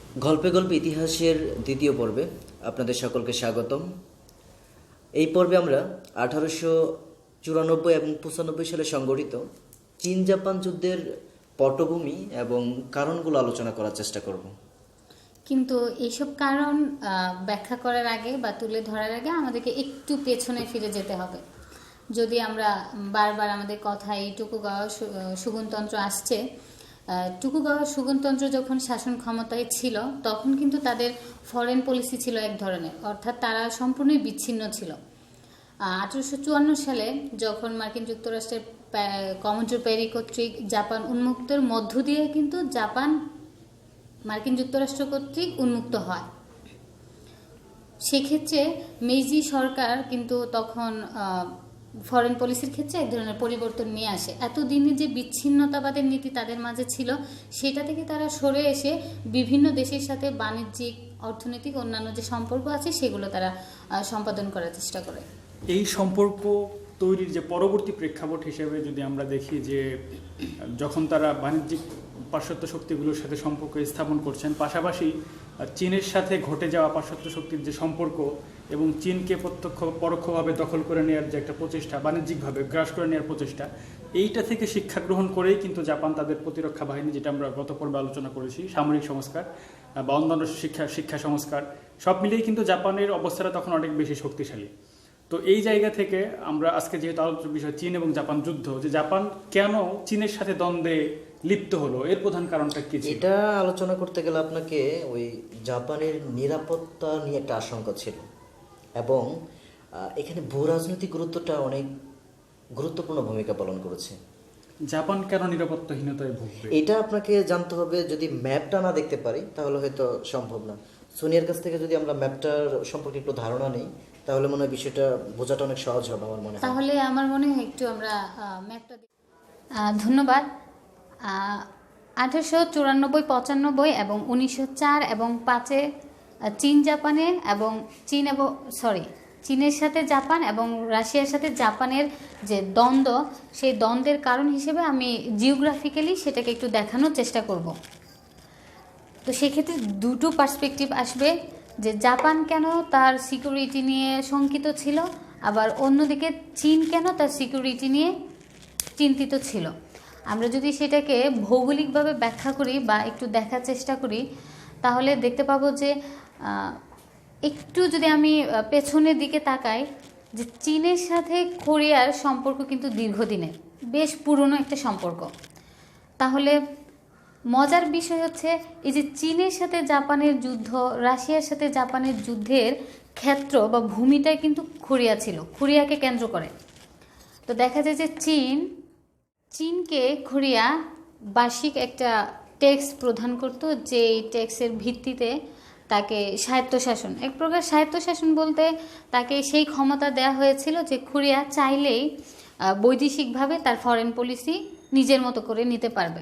গল্পে গল্পে ইতিহাসের দ্বিতীয় পর্বে আপনাদের সকলকে স্বাগতম। এই পর্বে আমরা 1894 এবং 95 সালে সংগঠিত চীন জাপান যুদ্ধের পটভূমি এবং কারণগুলো আলোচনা করার চেষ্টা করব। কিন্তু এইসব কারণ ব্যাখ্যা করার আগে বা তুলে ধরার আগে আমাদেরকে একটু পেছনে ফিরে যেতে হবে। যদি আমরা বারবার আমাদের কথায় টুকুগাওয়া শুগুনতন্ত্র আসছে, টুকুগাওয়া শুগুনতন্ত্র যখন শাসন ক্ষমতায় ছিল তখন কিন্তু তাদের ফরেন পলিসি ছিল এক ধরনের, অর্থাৎ তারা সম্পূর্ণই বিচ্ছিন্ন ছিল। 1854 সালে যখন মার্কিন যুক্তরাষ্ট্রের কমোডোর পেরি কর্তৃক জাপান উন্মুক্তের মধ্য দিয়ে কিন্তু জাপান মার্কিন যুক্তরাষ্ট্র কর্তৃক উন্মুক্ত হয়, সেক্ষেত্রে মেইজি সরকার কিন্তু তখন ফরেন পলিসির ক্ষেত্রে এক ধরনের পরিবর্তন নিয়ে আসে। এতদিনে যে বিচ্ছিন্নতাবাদের নীতি তাদের মাঝে ছিল সেটা থেকে তারা সরে এসে বিভিন্ন দেশের সাথে বাণিজ্যিক, অর্থনৈতিক, অন্যান্য যে সম্পর্ক আছে সেগুলো তারা সম্পাদন করার চেষ্টা করে। এই সম্পর্ক তৈরির যে পরবর্তী প্রেক্ষাপট হিসেবে যদি আমরা দেখি যে যখন তারা বাণিজ্যিক পাশ্চাত্য শক্তিগুলোর সাথে সম্পর্ক স্থাপন করছেন, পাশাপাশি চীনের সাথে ঘটে যাওয়া পাশ্চাত্য শক্তির যে সম্পর্ক এবং চীনকে প্রত্যক্ষ পরোক্ষভাবে দখল করে নেওয়ার যে একটা প্রচেষ্টা, বাণিজ্যিকভাবে গ্রাস করে নেওয়ার প্রচেষ্টা, এইটা থেকে শিক্ষা গ্রহণ করেই কিন্তু জাপান তাদের প্রতিরক্ষা বাহিনী, যেটা আমরা গত পর্বে আলোচনা করেছি, সামরিক সংস্কার বা অন্যান্য শিক্ষা সংস্কার সব মিলিয়েই কিন্তু জাপানের অবস্থাটা তখন অনেক বেশি শক্তিশালী। তো এই জায়গা থেকে আমরা আজকে যেহেতু আলোচনার বিষয় চীন এবং জাপান যুদ্ধ, যে জাপান কেন চীনের সাথে দ্বন্দ্বে লিপ্ত হলো, এর প্রধান কারণটা কি? এটা আলোচনা করতে গেলে আপনাকে ওই জাপানের নিরাপত্তা নিয়ে একটা আশঙ্কা ছিল এবং এখানে ভূ রাজনৈতিক গুরুত্বটা অনেক গুরুত্বপূর্ণ ভূমিকা পালন করেছে। জাপান কেন নিরাপত্তাহীনতায় ভুগবে এটা আপনাকে জানতে হবে। যদি ম্যাপটা না দেখতে পারি তাহলে হয়তো সম্ভব না। সোনিয়ার কাছ থেকে যদি আমরা ম্যাপটার সম্পর্কে একটু ধারণা নেই তাহলে মনে হয় বিষয়টা বোঝাটা অনেক সহজ হবে আমার মনে হয়। তাহলে আমার মনে হয় একটু আমরা ম্যাপটা ধন্যবাদ। 1894, 95 এবং 1904 এবং 5-এ চীনের সাথে জাপান এবং রাশিয়ার সাথে জাপানের যে দ্বন্দ্ব, সেই দ্বন্দ্বের কারণ হিসেবে আমি জিওগ্রাফিক্যালি সেটাকে একটু দেখানোর চেষ্টা করব। তো সেক্ষেত্রে দুটো পার্সপেক্টিভ আসবে, যে জাপান কেন তার সিকিউরিটি নিয়ে শঙ্কিত ছিল, আবার অন্যদিকে চীন কেন তার সিকিউরিটি নিয়ে চিন্তিত ছিল। আমরা যদি সেটাকে ভৌগোলিকভাবে ব্যাখ্যা করি বা একটু দেখার চেষ্টা করি তাহলে দেখতে পাবো যে একটু যদি আমি পেছনের দিকে তাকাই, যে চীনের সাথে কোরিয়ার সম্পর্ক কিন্তু দীর্ঘদিনের, বেশ পুরনো একটা সম্পর্ক। তাহলে মজার বিষয় হচ্ছে এই যে চীনের সাথে জাপানের যুদ্ধ, রাশিয়ার সাথে জাপানের যুদ্ধের ক্ষেত্র বা ভূমিটাই কিন্তু কোরিয়া ছিল, কোরিয়াকে কেন্দ্র করে। তো দেখা যায় যে চীনকে কোরিয়া বার্ষিক একটা ট্যাক্স প্রদান করত, যে ট্যাক্সের ভিত্তিতে তাকে স্বায়ত্তশাসন, এক প্রকার স্বায়ত্তশাসন বলতে তাকে সেই ক্ষমতা দেওয়া হয়েছিল যে কোরিয়া চাইলেই বৈদেশিকভাবে তার ফরেন পলিসি নিজের মতো করে নিতে পারবে।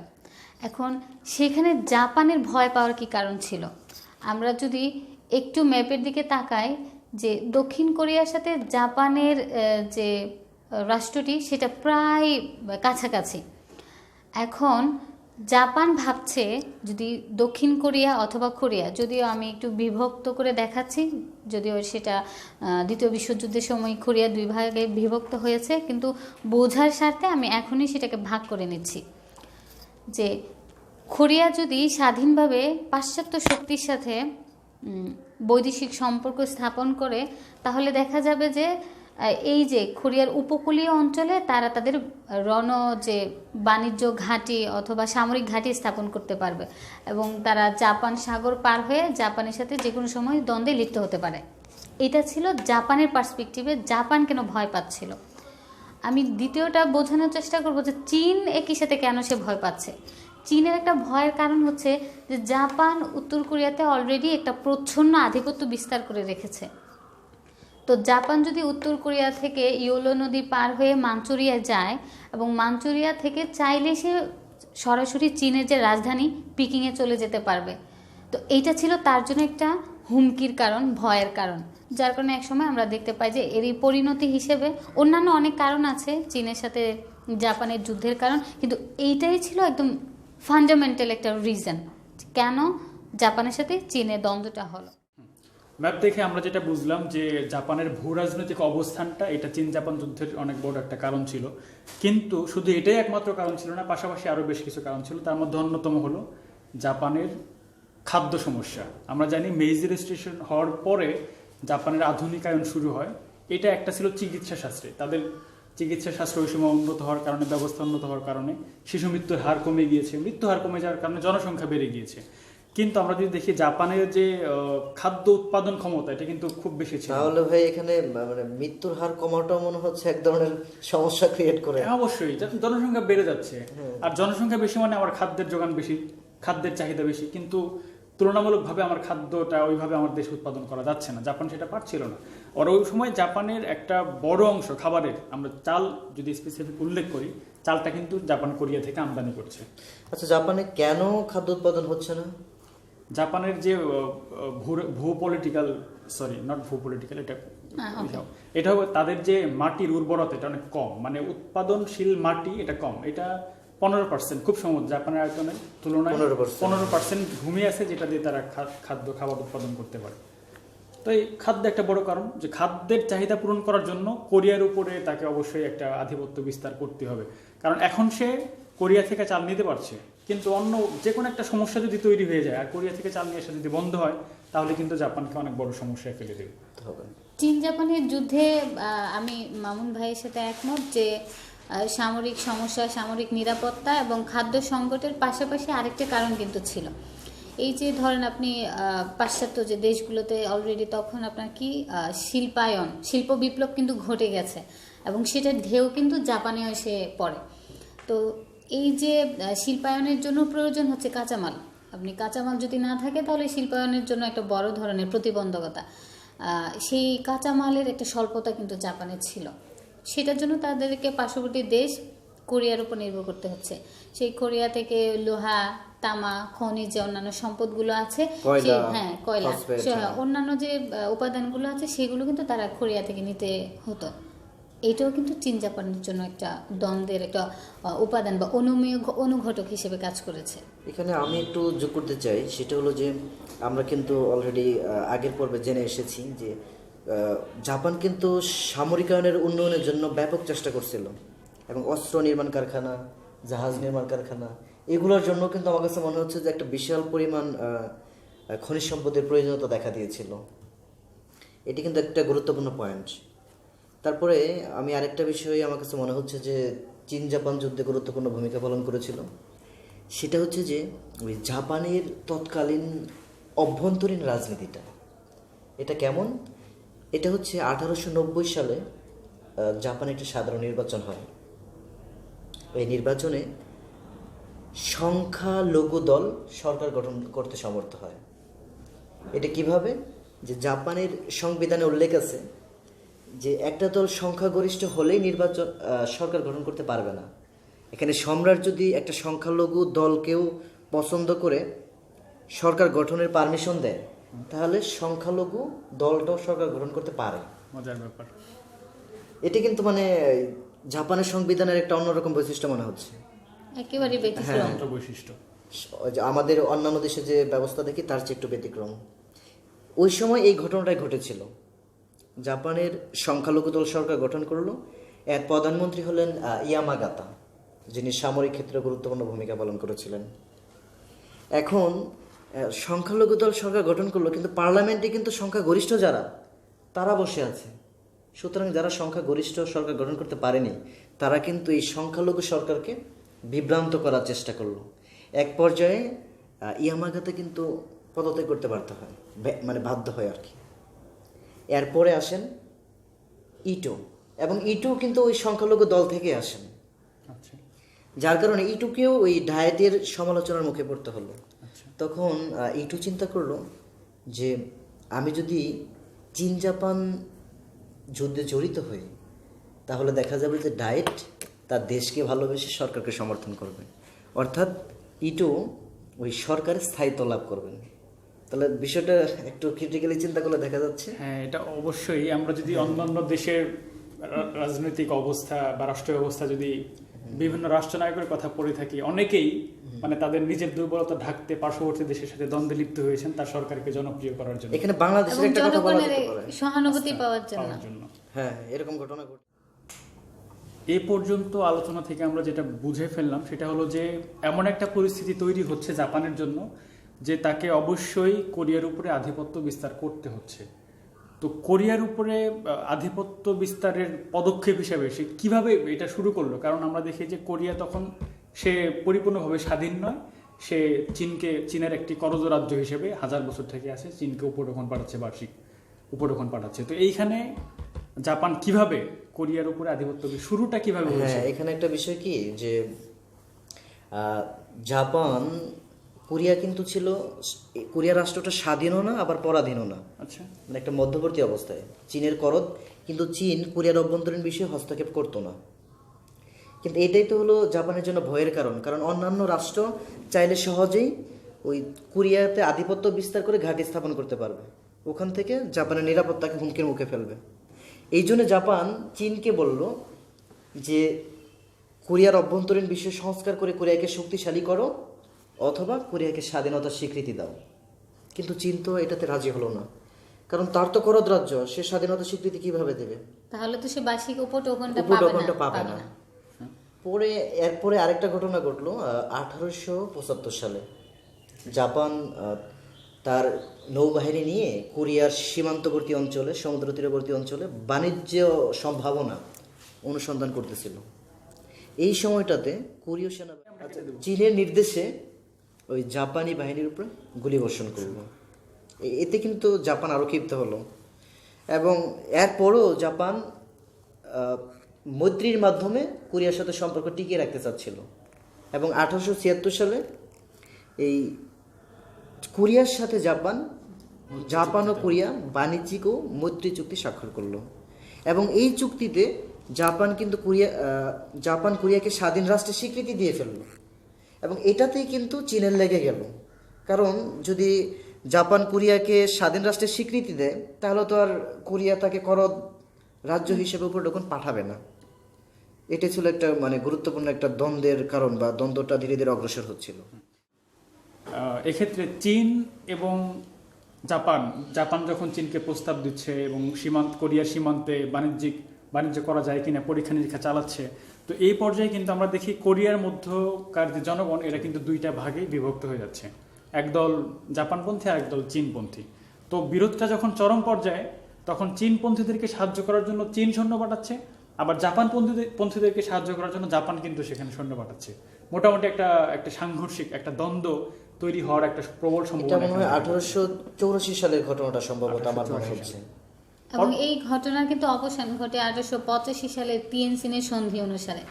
এখন সেখানে জাপানের ভয় পাওয়ার কি কারণ ছিল? আমরা যদি একটু ম্যাপের দিকে তাকাই, যে দক্ষিণ কোরিয়ার সাথে জাপানের যে রাষ্ট্রটি সেটা প্রায় কাছাকাছি। এখন জাপান ভাবছে যদি দক্ষিণ কোরিয়া অথবা কোরিয়া, যদিও আমি একটু বিভক্ত করে দেখাচ্ছি, যদিও সেটা দ্বিতীয় বিশ্বযুদ্ধের সময় কোরিয়া দুই ভাগে বিভক্ত হয়েছে, কিন্তু বোঝার স্বার্থে আমি এখনই সেটাকে ভাগ করে নিচ্ছি, যে কোরিয়া যদি স্বাধীনভাবে পাশ্চাত্য শক্তির সাথে বৈদেশিক সম্পর্ক স্থাপন করে তাহলে দেখা যাবে যে এই যে কোরিয়ার উপকূলীয় অঞ্চলে তারা তাদের যে বাণিজ্য ঘাঁটি অথবা সামরিক ঘাঁটি স্থাপন করতে পারবে এবং তারা জাপান সাগর পার হয়ে জাপানের সাথে যে কোনো সময় দ্বন্দ্বে লিপ্ত হতে পারে। এটা ছিল জাপানের পার্সপেক্টিভে জাপান কেন ভয় পাচ্ছিল। আমি দ্বিতীয়টা বোঝানোর চেষ্টা করব যে চীন একই সাথে কেন সে ভয় পাচ্ছে। চীনের একটা ভয়ের কারণ হচ্ছে যে জাপান উত্তর কোরিয়াতে অলরেডি একটা প্রচ্ছন্ন আধিপত্য বিস্তার করে রেখেছে। তো জাপান যদি উত্তর কোরিয়া থেকে ইয়োলো নদী পার হয়ে মাঞ্চুরিয়া যায় এবং মাঞ্চুরিয়া থেকে চাইলে সে সরাসরি চীনের যে রাজধানী পিকিংয়ে চলে যেতে পারবে। তো এইটা ছিল তার জন্য একটা হুমকির কারণ, ভয়ের কারণ, যার কারণে একসময় আমরা দেখতে পাই যে এরই পরিণতি হিসেবে অন্যান্য অনেক কারণ আছে চীনের সাথে জাপানের যুদ্ধের কারণ, কিন্তু এইটাই ছিল একদম ফান্ডামেন্টাল একটা রিজন কেন জাপানের সাথে চীনের দ্বন্দ্বটা হলো। ম্যাপ দেখে আমরা যেটা বুঝলাম যে জাপানের ভূ রাজনৈতিক অবস্থানটা এটা চীন জাপান যুদ্ধের অনেক বড় একটা কারণ ছিল, কিন্তু শুধু এটাই একমাত্র কারণ ছিল না, পাশাপাশি আরও বেশ কিছু কারণ ছিল। তার মধ্যে অন্যতম হলো জাপানের খাদ্য সমস্যা। আমরা জানি মেইজি রেজিস্ট্রেশন হওয়ার পরে জাপানের আধুনিকায়ন শুরু হয়। এটা একটা ছিল চিকিৎসা শাস্ত্রে, তাদের চিকিৎসা শাস্ত্র ওই সময় উন্নত হওয়ার কারণে, ব্যবস্থা উন্নত হওয়ার কারণে শিশু মৃত্যুর হার কমে গিয়েছে, মৃত্যু হার কমে যাওয়ার কারণে জনসংখ্যা বেড়ে গিয়েছে। কিন্তু আমরা যদি দেখি জাপানের যে খাদ্য উৎপাদন ক্ষমতা এটা কিন্তু খুব বেশি ছিল। তাহলে ভাই এখানে মানে মৃত্যুর হার কমাটাও মনে হচ্ছে এক ধরনের সমস্যা ক্রিয়েট করে। অবশ্যই জনসংখ্যা বেড়ে যাচ্ছে, আর জনসংখ্যা বেশি মানে আমার খাদ্যের যোগান বেশি, খাদ্যের চাহিদা বেশি, কিন্তু তুলনামূলকভাবে আমার খাদ্যটা ওইভাবে আমার দেশে উৎপাদন করা যাচ্ছে না। জাপান সেটা পারছিল না। আর ওই সময় জাপানের একটা বড় অংশ খাবারের, আমরা চাল যদি স্পেসিফিক উল্লেখ করি, চালটা কিন্তু জাপান কোরিয়া থেকে আমদানি করছে। আচ্ছা, জাপানে কেন খাদ্য উৎপাদন হচ্ছে না? জাপানের যে ভূ পলিটিক্যাল, সরি নট ভূ পলিটিক্যাল, এটা তাদের যে মাটির উর্বরতা এটা অনেক কম, মানে উৎপাদনশীল মাটি এটা কম। এটা 15%, খুব সহজ, জাপানের আয়তনের তুলনায় 15% ভূমি আছে যেটা দিয়ে তারা খাবার উৎপাদন করতে পারে। তো এই খাদ্য একটা বড় কারণ, যে খাদ্যের চাহিদা পূরণ করার জন্য কোরিয়ার উপরে তাকে অবশ্যই একটা আধিপত্য বিস্তার করতে হবে। কারণ এখন সে কোরিয়া থেকে চাল নিতে পারছে, কিন্তু অন্য যে কোনো একটা সমস্যা যদি তৈরি হয়ে যায় আর কোরিয়া থেকে চাল নিয়ে আসা যদি বন্ধ হয়, তাহলে কিন্তু জাপানকে অনেক বড় সমস্যায় ফেলে দেবে। চীন জাপানের যুদ্ধে আমি মামুন ভাইয়ের সাথে একমত যে সামরিক সমস্যা, সামরিক নিরাপত্তা এবং খাদ্য সংকটের পাশাপাশি আরেকটা কারণ কিন্তু ছিল। এই যে ধরেন আপনি পাশ্চাত্য যে দেশগুলোতে অলরেডি তখন আপনার কি শিল্পায়ন, শিল্প বিপ্লব কিন্তু ঘটে গেছে এবং সেটার ঢেউ কিন্তু জাপানেও এসে পড়ে। তো এই যে শিল্পায়নের জন্য প্রয়োজন হচ্ছে কাঁচামাল। আপনি কাঁচামাল যদি না থাকে তাহলে শিল্পায়নের জন্য একটা বড় ধরনের প্রতিবন্ধকতা। সেই কাঁচামালের একটা স্বল্পতা কিন্তু জাপানের ছিল। সেটার জন্য তাদেরকে পার্শ্ববর্তী দেশ কোরিয়ার উপর নির্ভর করতে হচ্ছে। সেই কোরিয়া থেকে লোহা, তামা, খনিজ যে অন্যান্য সম্পদগুলো আছে, হ্যাঁ কয়লা, অন্যান্য যে উপাদানগুলো আছে সেগুলো কিন্তু তারা কোরিয়া থেকে নিতে হতো। এটাও কিন্তু চীন জাপানের জন্য একটা দ্বন্দ্বের একটা উপাদান বা অনুঘটক হিসেবে কাজ করেছে। এখানে আমি একটু যোগ করতে চাই, সেটা হলো যে আমরা কিন্তু অলরেডি আগের পর্বে জেনে এসেছি যে জাপান কিন্তু সামরিকায়নের উন্নয়নের জন্য ব্যাপক চেষ্টা করছিল, এবং অস্ত্র নির্মাণ কারখানা, জাহাজ নির্মাণ কারখানা, এগুলোর জন্য কিন্তু আমার কাছে মনে হচ্ছে যে একটা বিশাল পরিমাণ খনিজ সম্পদের প্রয়োজনীয়তা দেখা দিয়েছিল। এটি কিন্তু একটা গুরুত্বপূর্ণ পয়েন্ট। তারপরে আমি আরেকটা বিষয় আমার কাছে মনে হচ্ছে যে চীন জাপান যুদ্ধে গুরুত্বপূর্ণ ভূমিকা পালন করেছিল, সেটা হচ্ছে যে ওই জাপানের তৎকালীন অভ্যন্তরীণ রাজনীতিটা। এটা কেমন? এটা হচ্ছে 1890 সালে জাপানে একটা সাধারণ নির্বাচন হয়। এই নির্বাচনে সংখ্যালঘু দল সরকার গঠন করতে সমর্থ হয়। এটা কিভাবে? যে জাপানের সংবিধানে উল্লেখ আছে যে একটা দল সংখ্যাগরিষ্ঠ হলেই সরকার গঠন করতে পারবে না। এখানে সম্রাট যদি একটা সংখ্যালঘু দলকেও পছন্দ করে সরকার গঠনের পারমিশন দেয়, তাহলে সংখ্যালঘু দলটাও সরকার গঠন করতে পারে। মজার ব্যাপার। এটি কিন্তু মানে জাপানের সংবিধানের একটা অন্যরকম বৈশিষ্ট্য মনে হচ্ছে, একেবারে ব্যতিক্রম বৈশিষ্ট্য। আমাদের অন্যান্য দেশে যে ব্যবস্থা দেখি তার চেয়ে একটু ব্যতিক্রম। ওই সময় এই ঘটনাটাই ঘটেছিল। জাপানের সংখ্যালঘু দল সরকার গঠন করলো। এর প্রধানমন্ত্রী হলেন ইয়ামাগাতা, যিনি সামরিক ক্ষেত্রে গুরুত্বপূর্ণ ভূমিকা পালন করেছিলেন। এখন সংখ্যালঘু দল সরকার গঠন করলো, কিন্তু পার্লামেন্টে কিন্তু সংখ্যাগরিষ্ঠ যারা, তারা বসে আছে। সুতরাং যারা সংখ্যাগরিষ্ঠ সরকার গঠন করতে পারেনি, তারা কিন্তু এই সংখ্যালঘু সরকারকে বিভ্রান্ত করার চেষ্টা করলো। এক পর্যায়ে ইয়ামাগাতা কিন্তু পদত্যাগ করতে বাধ্য হয় আর কি। এরপরে আসেন ইটো, এবং ইটো কিন্তু ওই সংখ্যালঘু দল থেকে আসেন, যার কারণে ইটুকেও ওই ডায়েটের সমালোচনার মুখে পড়তে হলো। তখন ইটু চিন্তা করলো যে আমি যদি চীন জাপান যুদ্ধে জড়িত হই, তাহলে দেখা যাবে যে ডায়েট তার দেশকে ভালোবেসে সরকারকে সমর্থন করবে, অর্থাৎ ইটু ওই সরকারের স্থায়িত্ব লাভ করবেন। তাহলে বিষয়টা একটু ক্রিটিক্যালি চিন্তা করলে দেখা যাচ্ছে। হ্যাঁ, এটা অবশ্যই। আমরা যদি অন্যান্য দেশের রাজনৈতিক অবস্থা বা রাষ্ট্র ব্যবস্থা যদি বিভিন্ন রাষ্ট্রনায়কের কথা পড়ে থাকি, অনেকেই মানে তাদের নিজের দুর্বলতা ঢাকতে পার্শ্ববর্তী দেশের সাথে দ্বন্দ্বে লিপ্ত হয়েছেন তার সরকারকে জনপ্রিয় করার জন্য, এখানে বাংলাদেশের এবং একটা কথা বলা জনগণের যেতে পারে। সহানুভূতি পাওয়ার জন্য। পাওয়ার জন্য। হ্যাঁ, এরকম ঘটনা ঘটে। এই পর্যন্ত আলোচনা থেকে আমরা যেটা বুঝে ফেললাম সেটা হলো যে এমন একটা পরিস্থিতি তৈরি হচ্ছে জাপানের জন্য যে তাকে অবশ্যই কোরিয়ার উপরে আধিপত্য বিস্তার করতে হচ্ছে। তো কোরিয়ার উপরে আধিপত্য বিস্তারের পদক্ষেপ হিসেবে সে কিভাবে এটা শুরু করলো? কারণ আমরা দেখি যে কোরিয়া তখন সে পরিপূর্ণভাবে স্বাধীন নয়, সে চীনের একটি করজ রাজ্য হিসেবে হাজার বছর থেকে আছে, চীনকে উপঢৌকন পাঠাচ্ছে, বার্ষিক উপঢৌকন পাঠাচ্ছে। তো এইখানে জাপান কিভাবে কোরিয়ার উপরে আধিপত্য, শুরুটা কিভাবে হয়েছে? হ্যাঁ, এখানে একটা বিষয় কি যে জাপান, কোরিয়া কিন্তু ছিল, কোরিয়া রাষ্ট্রটা স্বাধীনও না আবার পরাধীনও না, আচ্ছা, মানে একটা মধ্যবর্তী অবস্থায় চীনের করদ, কিন্তু চীন কোরিয়ার অভ্যন্তরীণ বিষয়ে হস্তক্ষেপ করতো না। কিন্তু এটাই তো হলো জাপানের জন্য ভয়ের কারণ, কারণ অন্যান্য রাষ্ট্র চাইলে সহজেই ওই কোরিয়াতে আধিপত্য বিস্তার করে ঘাঁটি স্থাপন করতে পারবে, ওখান থেকে জাপানের নিরাপত্তাকে হুমকির মুখে ফেলবে। এই জন্য জাপান চীনকে বলল যে কোরিয়ার অভ্যন্তরীণ বিষয় সংস্কার করে কোরিয়াকে শক্তিশালী করো, অথবা কোরিয়াকে স্বাধীনতার স্বীকৃতি দাও। কিন্তু চীন তো এটাতে রাজি হলো না, কারণ তার তো করদ রাজ্য, সে স্বাধীনতার স্বীকৃতি কিভাবে দেবে? তাহলে তো সে বার্ষিক উপটোকনটা উপটোকনটা পাবে পাবে না। না। এরপরে আরেকটা ঘটনা ঘটলো 1875 সালে। জাপান তার নৌবাহিনী নিয়ে কোরিয়ার সীমান্তবর্তী অঞ্চলে, সমুদ্র তীরবর্তী অঞ্চলে বাণিজ্য সম্ভাবনা অনুসন্ধান করতেছিল। এই সময়টাতে কোরীয় সেনা চীনের নির্দেশে ওই জাপানি বাহিনীর উপরে গুলিবর্ষণ করলো। এতে কিন্তু জাপান আরও ক্ষিপ্ত হলো, এবং এরপরও জাপান মৈত্রীর মাধ্যমে কোরিয়ার সাথে সম্পর্ক টিকিয়ে রাখতে চাচ্ছিল, এবং 1876 সালে এই কোরিয়ার সাথে জাপান ও কোরিয়া বাণিজ্যিক ও মৈত্রী চুক্তি স্বাক্ষর করলো। এবং এই চুক্তিতে জাপান কোরিয়াকে স্বাধীন রাষ্ট্রের স্বীকৃতি দিয়ে ফেললো, এবং এটাতেই কিন্তু চীনের লেগে গেল। কারণ যদি জাপান কোরিয়াকে স্বাধীন রাষ্ট্রের স্বীকৃতি দেয়, তাহলে তো আর কোরিয়া তাকে করদ রাজ্য হিসেবে উপঢৌকন পাঠাবে না। এটা ছিল একটা মানে গুরুত্বপূর্ণ একটা দ্বন্দ্বের কারণ, বা দ্বন্দ্বটা ধীরে ধীরে অগ্রসর হচ্ছিল। এক্ষেত্রে চীন এবং জাপান যখন চীনকে প্রস্তাব দিচ্ছে এবং কোরিয়ার সীমান্তে বাণিজ্য করা যায় কিনা পরীক্ষা নিরীক্ষা চালাচ্ছে, তো এই পর্যায়ে কিন্তু আমরা দেখি কোরিয়ার মধ্যকার যে জনগণ, এরা কিন্তু দুইটা ভাগে বিভক্ত হয়ে যাচ্ছে, একদল জাপানপন্থী আর একদল চীনপন্থী। তো বিরোধটা যখন চরম পর্যায়ে, তখন চীনপন্থীদেরকে সাহায্য করার জন্য চীন সৈন্য পাঠাচ্ছে, আবার জাপানপন্থীদেরকে সাহায্য করার জন্য জাপান কিন্তু সেখানে সৈন্য পাঠাচ্ছে। মোটামুটি একটা সাংঘর্ষিক একটা দ্বন্দ্ব তৈরি হওয়ার একটা প্রবল এটা সম্ভাবনা। মনে হয় 1884 সালের ঘটনাটা সম্ভবত, আমার মনে হচ্ছে। এবং এই ঘটনার কিন্তু অবসান ঘটে 1885 সালের পিএনসিনের সন্ধি অনুসারে,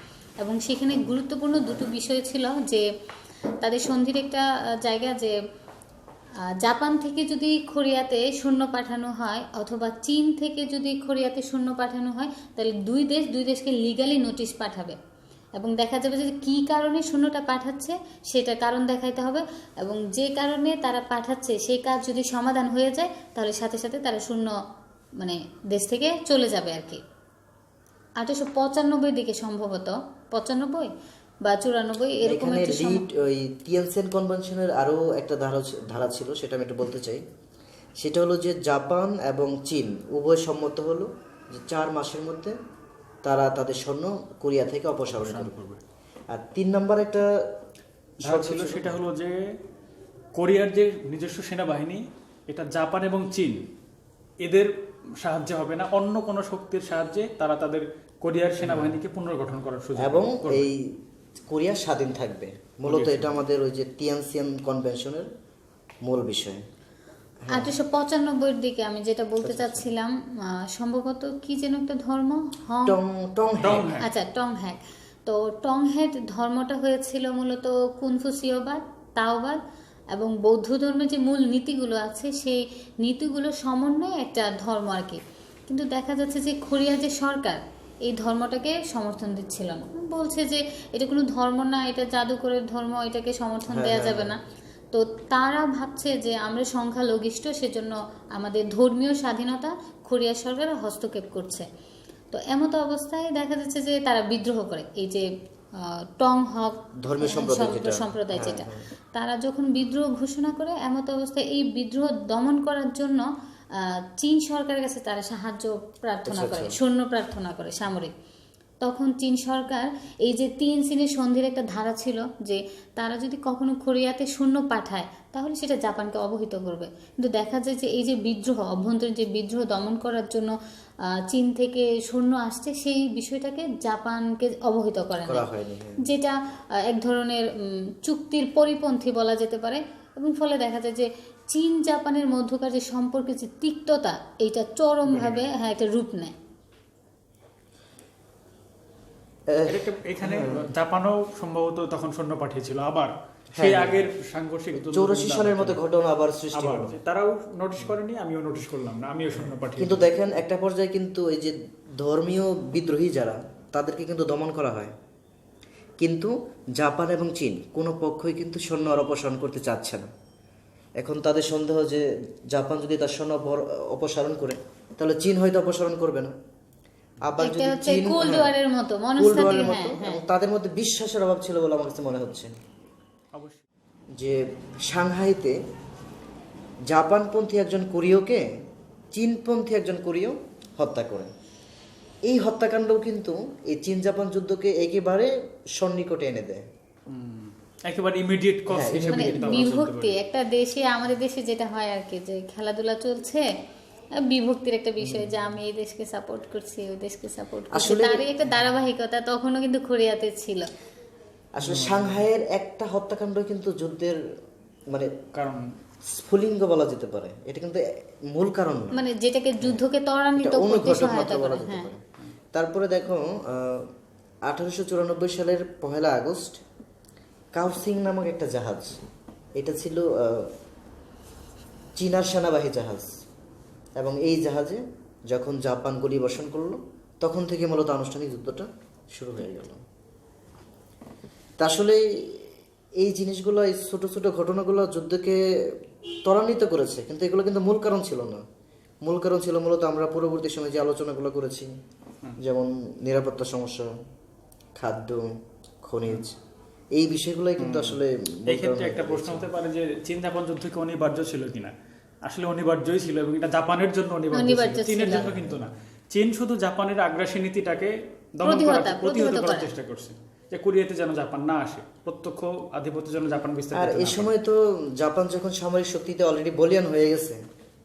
এবং সেখানে গুরুত্বপূর্ণ দুটো বিষয় ছিল যে তাদের সন্ধির একটা জায়গা যে জাপান থেকে যদি কোরিয়াতে সৈন্য পাঠানো হয়, অথবা চীন থেকে যদি কোরিয়াতে সৈন্য পাঠানো হয়, তাহলে দুই দেশকে লিগালি নোটিশ পাঠাবে, এবং দেখা যাবে যে কী কারণে সৈন্যটা পাঠাচ্ছে সেটা কারণ দেখাইতে হবে, এবং যে কারণে তারা পাঠাচ্ছে সেই কাজ যদি সমাধান হয়ে যায়, তাহলে সাথে সাথে তারা সৈন্য মানে দেশ থেকে চলে যাবে আর কি। 1895 দিকে সম্ভবত 95 বা 94 এরকম এখানে একটা ওই তিয়ানসেন কনভেনশনের আরও একটা ধারা ছিল, সেটা আমি একটু বলতে চাই। সেটা হলো যে জাপান এবং চীন উভয় সম্মত হলো যে 4 মাসের মধ্যে তারা তাদের সৈন্য কোরিয়া থেকে অপসারণ করবে। আর 3 নম্বর একটা ধারা ছিল, সেটা হলো যে কোরিয়ার যে নিজস্ব সেনাবাহিনী, এটা জাপান এবং চীন এদের সাহায্যে হবে না, অন্য কোনো শক্তির সাহায্যে তারা তাদের কোরিয়ার সেনাবাহিনীকে পুনর্গঠন করার সুযোগ এবং করবে। এই কোরিয়া স্বাধীন থাকবে। মূলত এটা আমাদের ওই যে তিয়ানসেন কনভেনশনের মূল বিষয়। 1895 দিকে আমি যেটা বলতে চাচ্ছিলাম, সম্ভবত কি যেন একটা ধর্ম, আচ্ছা টংহ্যাক। তো টংহ্যাক ধর্মটা হয়েছিল মূলত কুনফুসীয়বাদ, তাওবাদ এবং বৌদ্ধ ধর্মের যে মূল নীতিগুলো আছে সেই নীতিগুলো সমন্বয়ে একটা ধর্ম আর কি। কিন্তু দেখা যাচ্ছে যে কোরিয়া যে সরকার এই ধর্মটাকে সমর্থন দিচ্ছিল না, বলছে যে এটা কোনো ধর্ম না, এটা জাদুকরের ধর্ম, এটাকে সমর্থন দেওয়া যাবে না। তো তারা ভাবছে যে আমরা সংখ্যালঘিষ্ঠ, সেজন্য আমাদের ধর্মীয় স্বাধীনতা কোরিয়া সরকার হস্তক্ষেপ করছে। তো এমতো অবস্থায় দেখা যাচ্ছে যে তারা বিদ্রোহ করে, এই যে টং হক ধর্মীয় সম্প্রদায় যেটা। সম্প্রদায় হ্যাঁ, যেটা, হ্যাঁ। তারা যখন বিদ্রোহ ঘোষণা করে, এমত অবস্থায় এই বিদ্রোহ দমন করার জন্য চীন সরকারের কাছে তারা সাহায্য প্রার্থনা আচ্ছা, করে, আচ্ছা। সৈন্য প্রার্থনা করে সামরিক। তখন চীন সরকার এই যে 3 শ্রেণীর সন্ধির একটা ধারা ছিল যে তারা যদি কখনো কোরিয়াতে সৈন্য পাঠায় তাহলে সেটা জাপানকে অবহিত করবে। কিন্তু দেখা যায় যে এই যে বিদ্রোহ, অভ্যন্তরীণ যে বিদ্রোহ দমন করার জন্য চীন থেকে সৈন্য আসছে, সেই বিষয়টাকে জাপানকে অবহিত করে না, করা হয়নি, হ্যাঁ। যেটা এক ধরনের চুক্তির পরিপন্থী বলা যেতে পারে। এবং ফলে দেখা যায় যে চীন জাপানের মধ্যকার যে সম্পর্কের যে তিক্ততা, এইটা চরমভাবে একটা রূপ নেয়। এখানে জাপানও সম্ভবত তখন সৈন্য পাঠিয়েছিল আবার সেই হ্যাঁ। আগের সাংঘর্ষিক যুদ্ধ 84 সালের মতো ঘটনা আবার সৃষ্টি আবার হলো। তারাও নোটিশ করেনি, আমিও নোটিশ করলাম না, আমিও সৈন্য পাঠিয়ে। কিন্তু দেখেন একটা পর্যায়ে কিন্তু এই যে ধর্মীয় বিদ্রোহী যারা, তাদেরকে কিন্তু দমন করা হয়, কিন্তু জাপান এবং চীন কোনো পক্ষই কিন্তু সৈন্য আর অপসারণ করতে চাচ্ছে না। এখন তাদের সন্দেহ যে জাপান যদি তার সৈন্য অপসারণ করে তাহলে চীন হয়তো অপসারণ করবে না। আবার এটা যদি হচ্ছে চীন কোল্ড হ্যাঁ, ওয়ারের মতো কোল্ড মনস্তাত্ত্বিক, ওয়ারের মতো, হ্যাঁ, এবং তাদের মধ্যে বিশ্বাসের অভাব ছিল বলে আমার কাছে মনে হচ্ছে। অবশ্যই যে সাংহাইতে জাপানপন্থী একজন কোরীয়কে চীনপন্থী একজন কোরীয় হত্যা করে। এই হত্যাকাণ্ডও কিন্তু এই চীন জাপান যুদ্ধকে একেবারে সন্নিকটে এনে দেয়। একেবারে ইমিডিয়েট কজ হ্যাঁ, হিসেবে মানে কিন্তু আমরা বলতে বিভক্তি পারি। একটা দেশে, আমাদের দেশে যেটা হয় আর কি, যে খেলাধুলা চলছে, বিভক্তির একটা বিষয়, যে আমি এই দেশকে সাপোর্ট করছি, ওই দেশকে সাপোর্ট করছি, আসলে- তারই একটা ধারাবাহিকতা তখনও কিন্তু কোরিয়াতে ছিল। আসলে সাংহাইয়ের একটা হত্যাকাণ্ড কিন্তু যুদ্ধের মানে কারণ স্ফুলিঙ্গ বলা যেতে পারে, এটা কিন্তু মূল কারণ না, মানে যেটাকে যুদ্ধকে ত্বরান্বিত এটা করতে অনুঘটক সহায়তা মাত্র করে। বলা যেতে হ্যাঁ, পারে। তারপরে দেখো 1894 সালের 1 আগস্ট কাউসিং নামক একটা জাহাজ, এটা ছিল চীনার সেনাবাহী জাহাজ, এবং এই জাহাজে যখন জাপান গুলিবর্ষণ করলো তখন থেকে মূলত আনুষ্ঠানিক যুদ্ধটা শুরু হয়ে গেল। তা আসলে এই জিনিসগুলো, এই ছোট ছোট ঘটনাগুলো যুদ্ধকে ত্বরান্বিত করেছে, কিন্তু এগুলো কিন্তু মূল কারণ ছিল না। মূল কারণ ছিল মূলত আমরা পরবর্তী সময়ে যে আলোচনাগুলো করেছি, যেমন নিরাপত্তা সমস্যা, খাদ্য, খনিজ, এই বিষয়গুলোই কিন্তু আসলে মূল এই ক্ষেত্রে কারণ একটা হয়ে প্রশ্ন দাঁড়িয়েছে। হতে পারে যে চীন জাপান যুদ্ধ কি অনিবার্য ছিল কিনা। আসলে অনিবার্যই ছিল, এবং এটা জাপানের জন্য অনিবার্য ছিল, চীনের ছিল। জন্য কিন্তু না। চীন শুধু জাপানের আগ্রাসী নীতিটাকে দমন প্রতিহত প্রতিহত করার করা। চেষ্টা করছে, যে কোরিয়াতে যেন জাপান না আসে, প্রত্যক্ষ আধিপত্য যেন জাপান বিস্তার আর করতে এই না পারে। সময় তো জাপান যখন সামরিক শক্তিতে অলরেডি বলিয়ান হয়ে গেছে,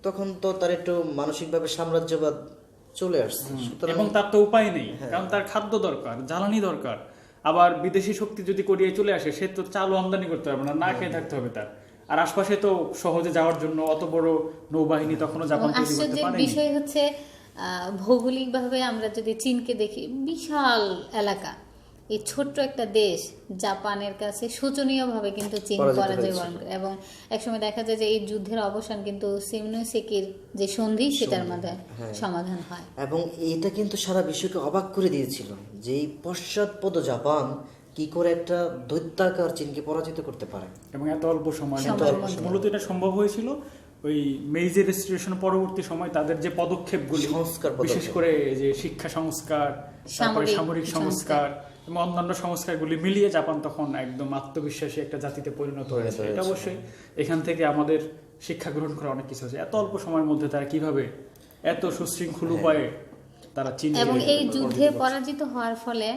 তখন তো তার একটু মানসিকভাবে সাম্রাজ্যবাদ চলে আসছে। সুতরাং এবং তার তো উপায় নেই, কারণ তার খাদ্য দরকার, জ্বালানি দরকার। আবার বিদেশি শক্তি যদি কোরিয়ায় চলে আসে, সে তো চাল আমদানি করতে পারবে না, না খেয়ে থাকতে হবে তার। আর আশপাশে তো সহজে যাওয়ার জন্য অত বড় নৌবাহিনী তখনও জাপান এবং তৈরি করতে আশ্চর্যের পারেনি। বিষয় হচ্ছে ভৌগোলিকভাবে আমরা যদি চীনকে দেখি, বিশাল এলাকা, এই ছোট্ট একটা দেশ জাপানের কাছে শোচনীয়ভাবে কিন্তু চীন পরাজয় বরণ করে। এবং একসময় দেখা যায় যে এই যুদ্ধের অবসান কিন্তু সিমনোসেকির যে সন্ধি, সেটার মধ্যে সমাধান হয়। এবং এটা কিন্তু সারা বিশ্বকে অবাক করে দিয়েছিল যে এই পশ্চাৎপদ জাপান কি করে একটা দৈত্যাকার চীনকে পরাজিত করতে পারে। এবং এত অল্প সময় সময়ের মধ্যে। মূলত এটা সম্ভব হয়েছিল ওই মেইজি রেস্টোরেশন পরবর্তী সময় তাদের যে পদক্ষেপগুলি, সংস্কার পদক্ষেপ। বিশেষ করে যে শিক্ষা সংস্কার, তারপরে সামরিক সংস্কার এবং অন্যান্য সংস্কারগুলি মিলিয়ে জাপান তখন একদম আত্মবিশ্বাসী একটা জাতিতে পরিণত হয়েছে। এটা অবশ্যই এখান থেকে আমাদের শিক্ষা গ্রহণ করা অনেক কিছু আছে। এত অল্প সময়ের মধ্যে তারা কিভাবে এত সুশৃঙ্খল উপায়ে তারা চীন এবং এই যুদ্ধে পরাজিত হওয়ার ফলে,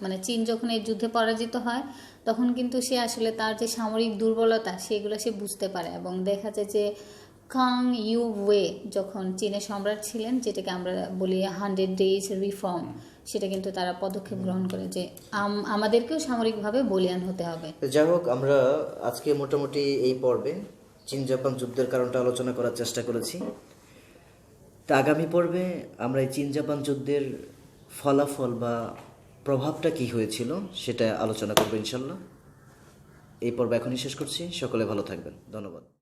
মানে চীন যখন এই যুদ্ধে পরাজিত হয়, তখন কিন্তু সে আসলে তার যে সামরিক দুর্বলতা সেগুলো সে বুঝতে পারে। এবং দেখা যায় যে কাং ইউ ওয়ে যখন চীনের সম্রাট ছিলেন, যেটাকে আমরা বলি 100 ডেজ রিফর্ম, সেটা কিন্তু তারা পদক্ষেপ গ্রহণ করে যে আমাদেরকেও সামরিকভাবে বলিয়ান হতে হবে। যাই হোক, আমরা আজকে মোটামুটি এই পর্বে চীন জাপান যুদ্ধের কারণটা আলোচনা করার চেষ্টা করেছি। তা আগামী পর্বে আমরা এই চীন জাপান যুদ্ধের ফলাফল বা প্রভাবটা কি হয়েছিল সেটা আলোচনা করবো ইনশাল্লাহ। এই পর্ব এখনই শেষ করছি। সকলে ভালো থাকবেন, ধন্যবাদ।